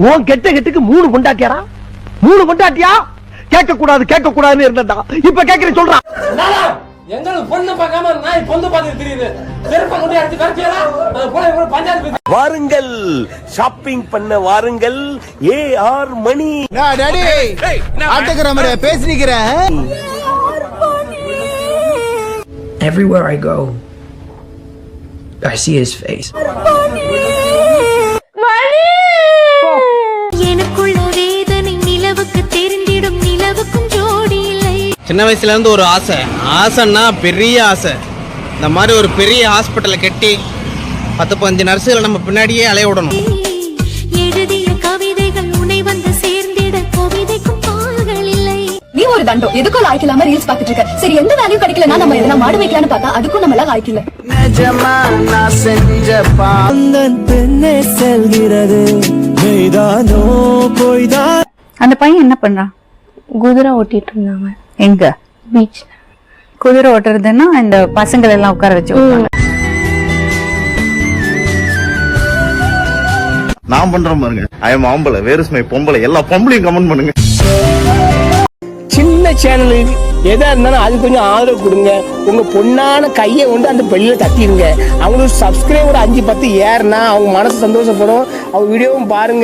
உன் கெட்ட கெட்டுக்கு 3 பொண்டாட்டியாரா? 3 பொண்டாட்டியா? கேட்க கூடாதுன்னு இருந்தா இப்ப கேக்குறேன் சொல்றான். எங்களுக்கு பொண்ணு பார்க்காம நாய் பொண்ணு பார்த்துட்டு தெரியுது. செருப்ப கொண்டு அடிச்சு கரெக்டா போய் பஞ்சாயத்து. வாருங்கள், ஷாப்பிங் பண்ண வாருங்கள். ஏஆர் மணி. டாடி ஆட்டோகிராம் பேசிக்கிறேன். Everywhere I go, I see his face. எனக்குள்ள வேதனை நிலவுக்கு தெரிந்திடும் நிலவுக்கும் ஜோடி இல்லை. சின்ன வயசுல இருந்து ஒரு ஆசைன்னா பெரிய ஆசை. இந்த மாதிரி ஒரு பெரிய ஹாஸ்பிட்டலை கட்டி 10-15 நர்ஸுகளை நம்ம பின்னாடியே அலைய விடணும். எழுதிய கவிதைகள் உன்னை வந்து சேர்ந்திட கவிதைக்கும் பால்கள் இல்லை. நீ ஒரு தண்டம் எதுக்கும் லாய்க்கலாம ரீல்ஸ் பாத்துட்டு இருக்க. சரி, எந்த வேலையும் கிடைக்கலன்னா நம்ம எதனா மாடு வைக்கலாம்னு பார்த்தா அதுக்கும் நம்மள லாய்க்கல. நிஜமா நான் செஞ்ச பாந்தன் பெண்ணே செல்கிறது. மெய்தானோ போய்தான். அந்த பையன் என்ன பண்றான்? குதிரை ஓட்டிட்டு இருந்தாங்க. எங்க? பீச். குதிரை ஓட்டுறதுன்னா இந்த பசங்களை எல்லாம் உட்கார வச்சு நான் பண்றேன் பாருங்க. ஐ எம் ஆம்பளை, வேர் இஸ் மை பொம்பளை. எல்லா பொம்பளையும் கமெண்ட் பண்ணுங்க. சின்ன சேனல் எதா இருந்தாலும் அது கொஞ்சம் ஆதரவு கொடுங்க. உங்க பொண்ணான கையை கொண்டு அந்த பெல்லில தட்டிடுங்க. அவங்களுக்கு சப்ஸ்கிரைபர் 5-10 ஏறுனா அவங்க மனசு சந்தோஷப்படும். அவங்க வீடியோவும் பாருங்க.